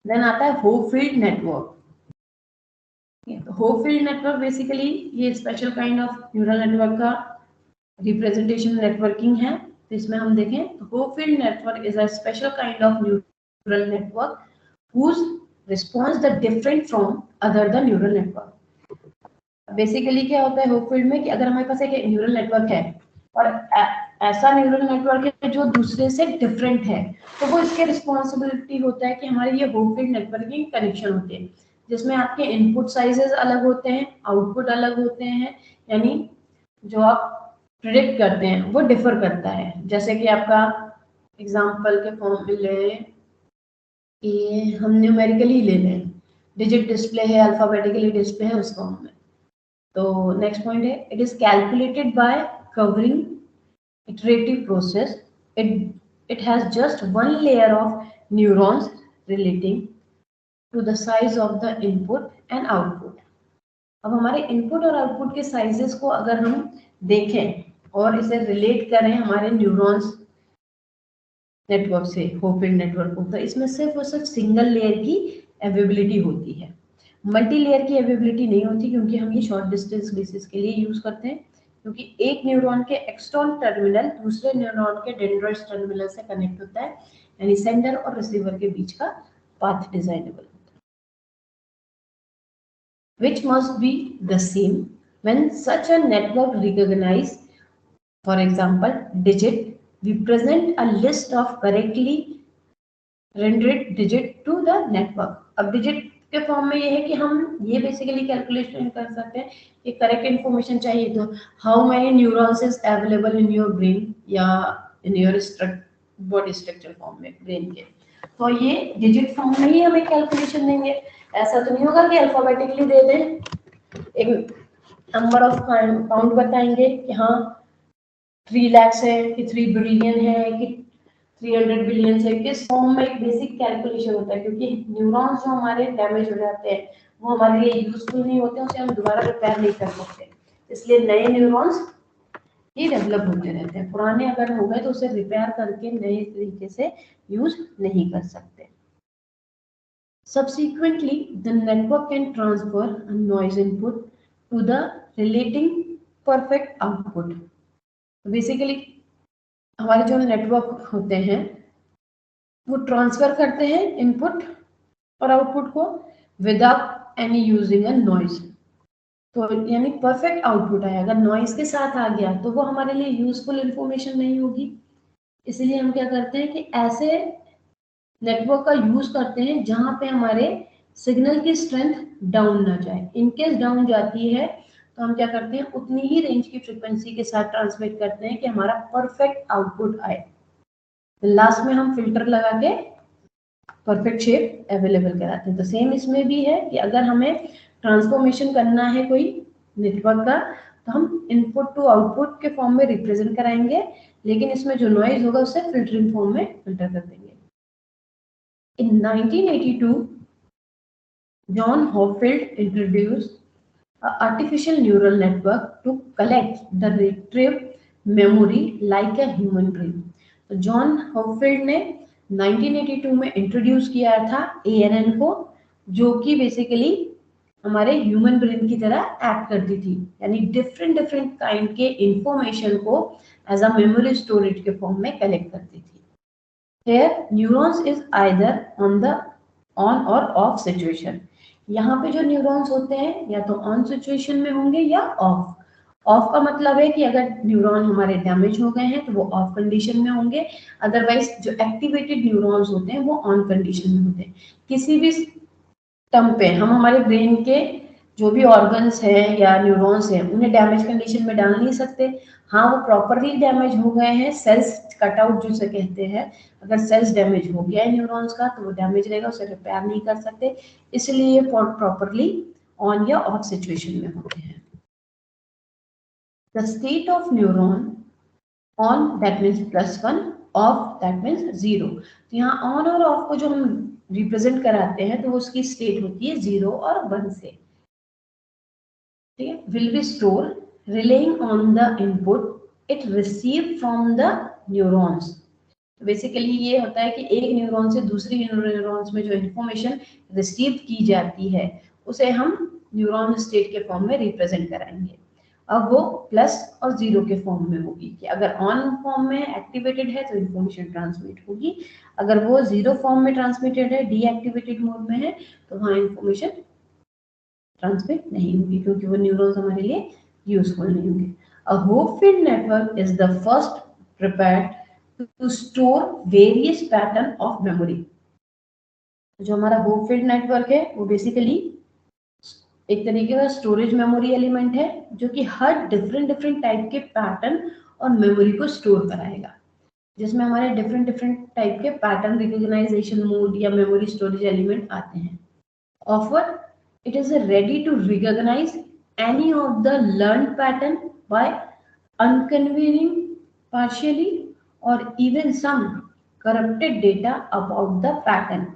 Then आता है Hopfield network. तो होपफील्ड नेटवर्क बेसिकली ये special kind of neural network का रिप्रेजेंटेशन नेटवर्किंग है। तो इसमें हम देखें तो Hopfield network is a special kind of neural network whose response the different from other the neural network। Basically क्या होता है होपफील्ड में कि अगर हमारे पास एक न्यूरल नेटवर्क है और ऐसा न्यूरल नेटवर्क है जो दूसरे से डिफरेंट है, तो वो इसके रिस्पॉन्सिबिलिटी होता है कि हमारे ये होपफील्ड नेटवर्किंग कनेक्शन होते हैं, जिसमें आपके इनपुट साइजेस अलग होते हैं, आउटपुट अलग होते हैं, यानी जो आप प्रिडिक्ट करते हैं वो डिफर करता है। जैसे कि आपका एग्जाम्पल के फॉर्म में ले, ये हम न्यूमेरिकली ले लें, डिजिट डिस्प्ले है, अल्फाबेटिकली डिस्प्ले है उस फॉर्म में। तो नेक्स्ट पॉइंट है it is calculated by covering iterative process। it has just one layer of neurons relating to the size of the input and output। अब हमारे इनपुट और output के साइजेस को अगर हम देखें और इसे रिलेट करें हमारे न्यूरॉन्स नेटवर्क से, होपफील्ड नेटवर्क को, तो इसमें सिर्फ और सिर्फ सिंगल लेयर की अवेबिलिटी होती है, मल्टी लेयर की अवेबिलिटी नहीं होती, क्योंकि हम ये शॉर्ट डिस्टेंस बेसिस के लिए यूज करते हैं, क्योंकि एक न्यूरॉन के एक्सटर्नल टर्मिनल दूसरे न्यूरॉन के डेंड्राइट्स टर्मिनल से कनेक्ट होता है, यानी सेंडर और रिसीवर के बीच का पाथ डिजाइनेबल होता है, which must be the same when such a network recognize, for example digit, we present a list of correctly rendered digit to the network। अब डिजिट के फॉर्म में ये है कि हम ये बेसिकली कैलकुलेशन कर सकते हैं कि करेक्ट इन्फॉर्मेशन चाहिए तो how many neurons is available in your brain या in your body structure form में ब्रेन के, तो ये डिजिट फॉर्म में ही हमें कैलकुलेशन देंगे। ऐसा तो नहीं होगा कि अल्फाबेटिकली दे दें, एक नंबर ऑफ काउंट बताएंगे कि हाँ 3 लाख है कि 3 बिलियन है कि 300 बिलियन है, किस फॉर्म में एक बेसिक कैलकुलेशन होता है, क्योंकि न्यूरॉन्स जो हमारे डैमेज हो जाते हैं वो हमारे लिए यूजफुल नहीं होते, उसे हम दोबारा रिपेयर नहीं कर सकते, इसलिए नए न्यूरॉन्स ही डेवलप होते रहते हैं, पुराने अगर हो गए तो उसे रिपेयर करके नए तरीके से यूज नहीं कर सकते। Subsequently, the network can transfer a noise input to the relating perfect output। Basically हमारे जो नेटवर्क होते हैं वो ट्रांसफर करते हैं इनपुट और आउटपुट को without any using a noise, तो यानी परफेक्ट आउटपुट आएगा। अगर नॉइज के साथ आ गया तो वो हमारे लिए यूजफुल इंफॉर्मेशन नहीं होगी, इसलिए हम क्या करते हैं कि ऐसे नेटवर्क का यूज करते हैं जहां पे हमारे सिग्नल की स्ट्रेंथ डाउन ना जाए। इनकेस डाउन जाती है तो हम क्या करते हैं उतनी ही रेंज की फ्रीक्वेंसी के साथ ट्रांसमिट करते हैं कि हमारा परफेक्ट आउटपुट आए, लास्ट में हम फिल्टर लगा के परफेक्ट शेप अवेलेबल कराते हैं। तो सेम इसमें भी है कि अगर हमें ट्रांसफॉर्मेशन करना है कोई नेटवर्क का तो हम इनपुट टू आउटपुट के फॉर्म में रिप्रेजेंट कराएंगे, लेकिन इसमें जो नॉइज होगा उसे फिल्टरिंग फॉर्म में फिल्टर कर देंगे। इन 1982 John Hopfield introduced artificial neural network to collect the retrieve memory like a human brain। तो जॉन हॉपफील्ड ने 1982 में इंट्रोड्यूस किया था ANN को, जो कि बेसिकली हमारे ह्यूमन ब्रेन की तरह एक्ट करती थी, यानी डिफरेंट डिफरेंट काइंड के इंफॉर्मेशन को एज अ मेमोरी स्टोरेज के फॉर्म में कलेक्ट करती थी। Here neurons is either on the on or off situation। यहाँ पे जो न्यूरॉन्स होते हैं या तो ऑन सिचुएशन में होंगे या ऑफ। ऑफ का मतलब है कि अगर न्यूरॉन हमारे डैमेज हो गए हैं तो वो ऑफ कंडीशन में होंगे, अदरवाइज जो एक्टिवेटेड न्यूरॉन्स होते हैं वो ऑन कंडीशन में होते हैं। किसी भी टर्म पे हम हमारे ब्रेन के जो भी ऑर्गन्स हैं या न्यूरॉन्स हैं उन्हें डैमेज कंडीशन में डाल नहीं सकते। हाँ वो प्रॉपरली डैमेज हो गए हैं, सेल्स कट आउट जिसे कहते हैं, अगर सेल्स डैमेज हो गया है न्यूरॉन्स का तो वो डैमेज रहेगा, उसे रिपेयर नहीं कर सकते, इसलिए ये प्रॉपरली ऑन या ऑफ सिचुएशन में होते हैं। The state of neuron on that means +1, of that means 0। तो यहाँ ऑन और ऑफ को जो हम रिप्रेजेंट कराते हैं तो उसकी स्टेट होती है 0 और 1 से, ठीक है। Will be store relying on the input it receive from the neurons. तो बेसिकली ये होता है कि एक न्यूरॉन से दूसरी न्यूरॉन्स में जो इन्फॉर्मेशन रिसीव की जाती है उसे हम न्यूरॉन स्टेट के फॉर्म में रिप्रेजेंट कराएंगे। अब वो प्लस और जीरो के फॉर्म में होगी कि अगर ऑन फॉर्म में एक्टिवेटेड है तो इन्फॉर्मेशन ट्रांसमिट होगी, अगर वो जीरो फॉर्म में ट्रांसमिटेड है, डीएक्टिवेटेड मोड में है, तो वहाँ इन्फॉर्मेशन ट्रांसमिट नहीं होगी क्योंकि वो न्यूरॉन्स हमारे लिए यूजफुल नहीं होंगे। A Hopfield network is the first prepared to store various pattern of memory। जो हमारा होपफील्ड नेटवर्क है वो बेसिकली एक तरीके का स्टोरेज मेमोरी एलिमेंट है जो कि हर डिफरेंट टाइप के पैटर्न और मेमोरी को स्टोर कराएगा, जिसमें हमारे डिफरेंट टाइप के पैटर्न रिकॉग्नाइजेशन मोड या मेमोरी स्टोरेज एलिमेंट आते हैं। Offer it is ready to recognize any of the learned pattern by unconveying partially or even some corrupted data about the pattern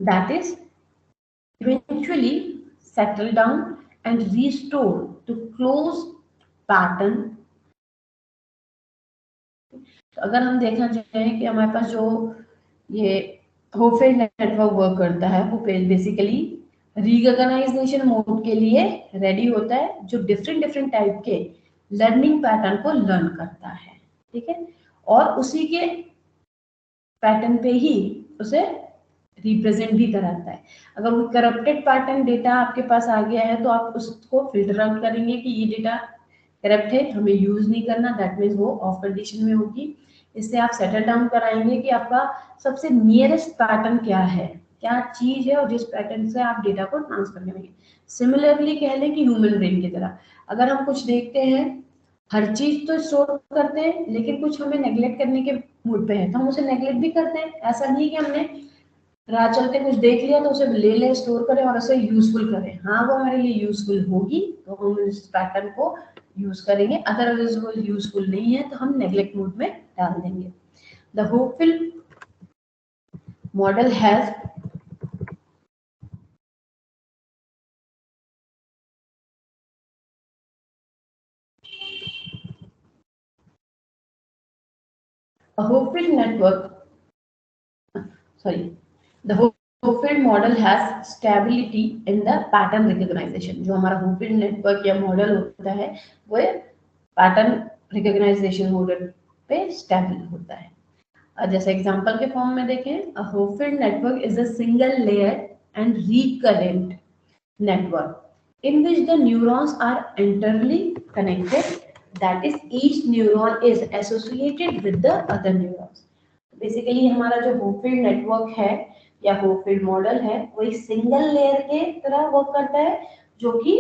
that is eventually settle down and restore to close pattern। तो अगर हम देखना चाहें कि हमारे पास जो ये होपफील्ड network work करता है वो बेसिकली रिकॉग्नाइजेशन मोड के लिए रेडी होता है, जो डिफरेंट टाइप के लर्निंग पैटर्न को लर्न करता है, ठीक है, और उसी के पैटर्न पे ही उसे रिप्रेजेंट भी कराता है। अगर वो करप्टेड पैटर्न डेटा आपके पास आ गया है तो आप उसको फिल्टर आउट करेंगे कि ये डेटा करप्ट है, हमें यूज नहीं करना, दैट मीन्स वो ऑफ कंडीशन में होगी। इससे आप सेटल डाउन कराएंगे कि आपका सबसे नियरेस्ट पैटर्न क्या है, क्या चीज है और जिस पैटर्न से आप डेटा को ट्रांसफर करेंगे। सिमिलरली कह लें कि ह्यूमन ब्रेन की तरह अगर हम कुछ देखते हैं, हर चीज तो स्टोर करते हैं लेकिन कुछ हमें नेग्लेक्ट करने के मूड पे है तो हम उसे नेग्लेक्ट भी करते हैं। ऐसा नहीं कि हमने राह चलते कुछ देख लिया तो उसे ले ले स्टोर करें और उसे यूजफुल करें, हाँ वो हमारे लिए यूजफुल होगी तो हम इस पैटर्न को यूज करेंगे, अदरवाइज वो यूजफुल नहीं है तो हम नेग्लेक्ट मोड में डाल देंगे। The hopeful model has a Hopefield network, sorry, the Hopefield model has stability in the pattern recognition। जो हमारा Hopefield network या मॉडल होता है वो पैटर्न रिकॉग्नाइजेशन मॉडल पे स्टेबल होता है। जैसे एग्जांपल के फॉर्म में देखें, a Hopefield network is a single layer and recurrent network in which the neurons are internally connected, that is each neuron is associated with the other neurons। Basically हमारा जो होपफील्ड network है या होपफील्ड model है वो एक single layer के तरह work करता है जो कि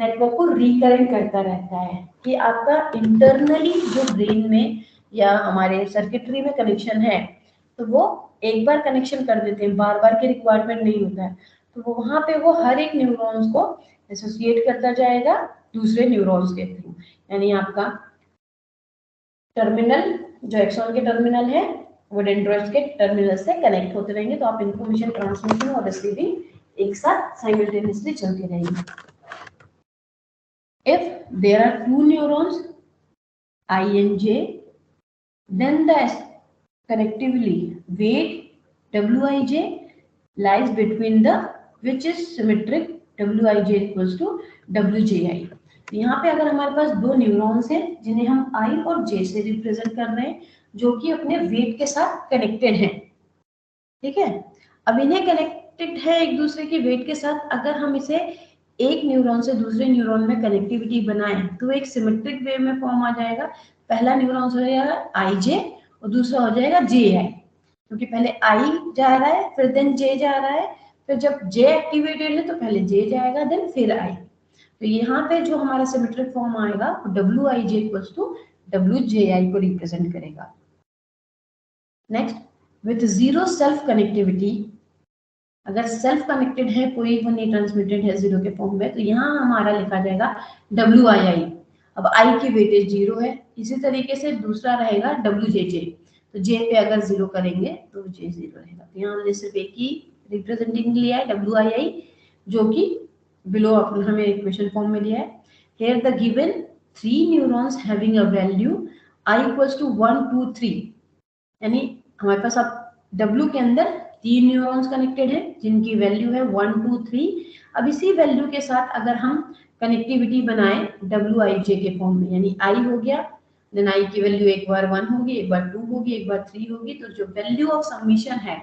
नेटवर्क को रिकरेंट करता रहता है कि आपका इंटरनली जो ब्रेन में या हमारे सर्किटरी में कनेक्शन है तो वो एक बार कनेक्शन कर देते हैं, बार बार की रिक्वायरमेंट नहीं होता है, तो वो वहां पे वो हर एक न्यूरॉन्स को एसोसिएट करता जाएगा दूसरे न्यूरॉन्स के थ्रू। यानी आपका टर्मिनल जो एक्सॉन के टर्मिनल है वो डेंड्राइट्स के टर्मिनल से कनेक्ट होते रहेंगे, तो आप इंफॉर्मेशन ट्रांसमिशन और रिसीविंग एक साथ साइमल्टेनियसली चलती रहेंगी। If there are two neurons I and J, then the connectively weight Wij lies between the which is symmetric Wij equals to Wji। यहाँ पे अगर हमारे पास दो न्यूरॉन्स हैं जिन्हें हम I और J से रिप्रेजेंट कर रहे हैं जो कि अपने वेट के साथ कनेक्टेड हैं, ठीक है। अब इन्हें कनेक्टेड है एक दूसरे के वेट के साथ, अगर हम इसे एक न्यूरॉन से दूसरे न्यूरॉन में कनेक्टिविटी बनाएं तो एक सिमेट्रिक वे में फॉर्म आ जाएगा। पहला न्यूरॉन हो जाएगा Ij और दूसरा हो जाएगा Ji, क्योंकि पहले I जा रहा है फिर देन J जा रहा है, फिर जब J एक्टिवेटेड है तो पहले J जाएगा देन फिर I। तो यहाँ पे जो हमारा सिमेट्रिक फॉर्म आएगा Wij इक्वल्स टू Wji को रिप्रेजेंट करेगा। Next, with zero self connectivity, अगर सेल्फ कनेक्टेड है कोई वो नहीं ट्रांसमिटेड है जीरो के फॉर्म में तो यहाँ हमारा लिखा जाएगा Wii। अब I की वेटेज जीरो है, इसी तरीके से दूसरा रहेगा Wjj, तो J पे अगर जीरो करेंगे तो J जीरो रहेगा। तो यहाँ हमने सिर्फ एक ही रिप्रेजेंटिंग लिया है Wii जो कि बिलो हमें इक्वेशन फॉर्म में लिया है। Here the given three neurons having a value I equals to 1, 2, 3 यानी हमारे पास अब W के अंदर 3 न्यूरॉन्स कनेक्टेड है जिनकी वैल्यू है 1 2 3। अब इसी वैल्यू के साथ अगर हम कनेक्टिविटी बनाए WIJ के फॉर्म में, यानी I हो गया, देन I की वैल्यू एक बार 1 होगी, एक बार 2 होगी, एक बार 3 होगी, तो जो वैल्यू ऑफ समीशन है,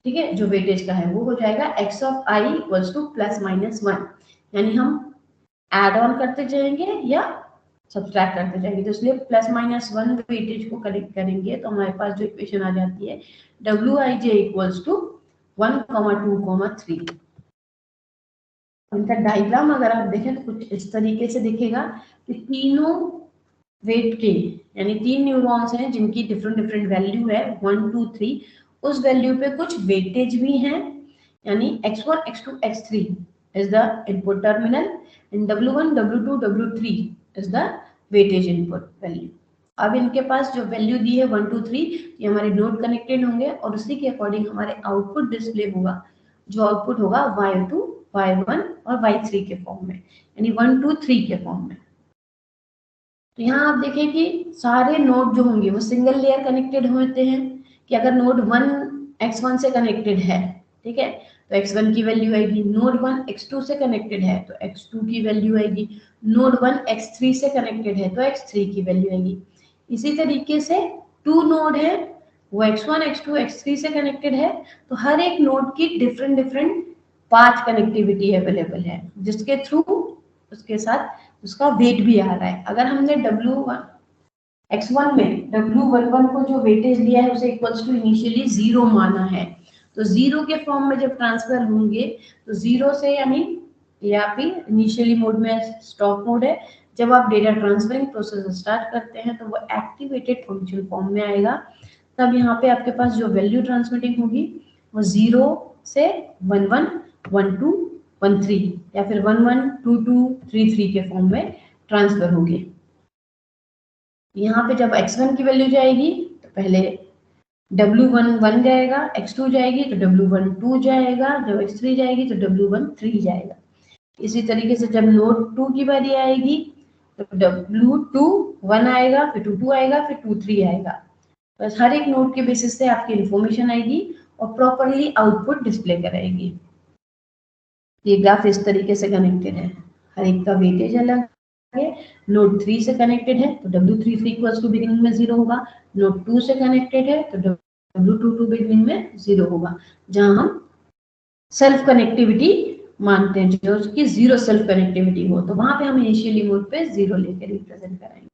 ठीक है, जो वेटेज का है वो हो जाएगा x of I equals to ±1, यानी हम ऐड ऑन करते जाएंगे या सब्ट्रैक्ट करते जाएंगे, तो इसलिए ±1 वेटेज को कनेक्ट करेंगे तो हमारे पास जो इक्वेशन आ जाती है WIJ इक्वल्स टू 1, 2, 3। इनका डायग्राम अगर आप देखें तो कुछ इस तरीके से दिखेगा कि तीनों वेट के, यानी 3 न्यूरॉन्स हैं जिनकी डिफरेंट डिफरेंट वैल्यू है 1 2 3, उस वैल्यू पे कुछ वेटेज भी हैं, यानी x1 x2 x3 is the input terminal and W1 W2 W3 is the weightage input value। अब इनके पास जो वैल्यू दी है 1 2 3, ये हमारे नोड कनेक्टेड होंगे और उसी के अकॉर्डिंग हमारे आउटपुट डिस्प्ले होगा, जो आउटपुट होगा y2 y1 और y3 के फॉर्म में, यानी 1 2 3 के फॉर्म में। तो यहाँ आप देखें कि सारे नोड जो होंगे वो सिंगल लेयर कनेक्टेड होते हैं, कि अगर नोड 1 x1 से कनेक्टेड है, ठीक है, तो x1 की वैल्यू आएगी, नोड 1 x2 से कनेक्टेड है तो x2 की वैल्यू आएगी, नोड 1 x3 से कनेक्टेड है तो x3 की वैल्यू आएगी। इसी तरीके से 2 नोड है, वो x1 x2 x3 से कनेक्टेड है, तो हर एक नोड की different different path connectivity available है, जिसके थ्रू उसके साथ उसका वेट भी आ रहा है। अगर हमने x1 में W11 को जो वेटेज दिया है उसे इक्वल्स टू इनिशियली 0 माना है, तो 0 के फॉर्म में जब ट्रांसफर होंगे तो 0 से, यानी या फिर इनिशियली मोड में स्टॉप मोड है, जब आप डेटा ट्रांसफरिंग प्रोसेस स्टार्ट करते हैं तो वो एक्टिवेटेड फंक्शन फॉर्म में आएगा। तब यहाँ पे आपके पास जो वैल्यू ट्रांसमिटिंग होगी वो 0 से 1 1 1 2 1 3 या फिर 1 1 2 2 3 3 के फॉर्म में ट्रांसफर होगी। यहाँ पे जब x1 की वैल्यू जाएगी तो पहले W1 1 जाएगा, x2 जाएगी तो W1 2 जाएगा, जब x3 जाएगी तो W1 3 जाएगा। इसी तरीके से जब नोड 2 की बारी आएगी तो W2 1 आएगा, फिर 2 2 आएगा, फिर 2 3 आएगा। बस हर एक नोड के बेसिस से आपकी इंफॉर्मेशन आएगी और प्रॉपरली आउटपुट डिस्प्ले कराएगी। ये ग्राफ इस तरीके से कनेक्टेड है, हर एक का वेटेज अलग है। नोड 3 से कनेक्टेड है तो W33 इक्वल्स टू बिगिनिंग में 0 होगा, नोड 2 से कनेक्टेड है तो W22 बिगिनिंग में 0 होगा, जहां हम सेल्फ कनेक्टिविटी मानते हैं, जो कि 0 सेल्फ कनेक्टिविटी हो तो वहां पे हम इनिशियली मोड पे 0 लेकर रिप्रेजेंट कराएंगे।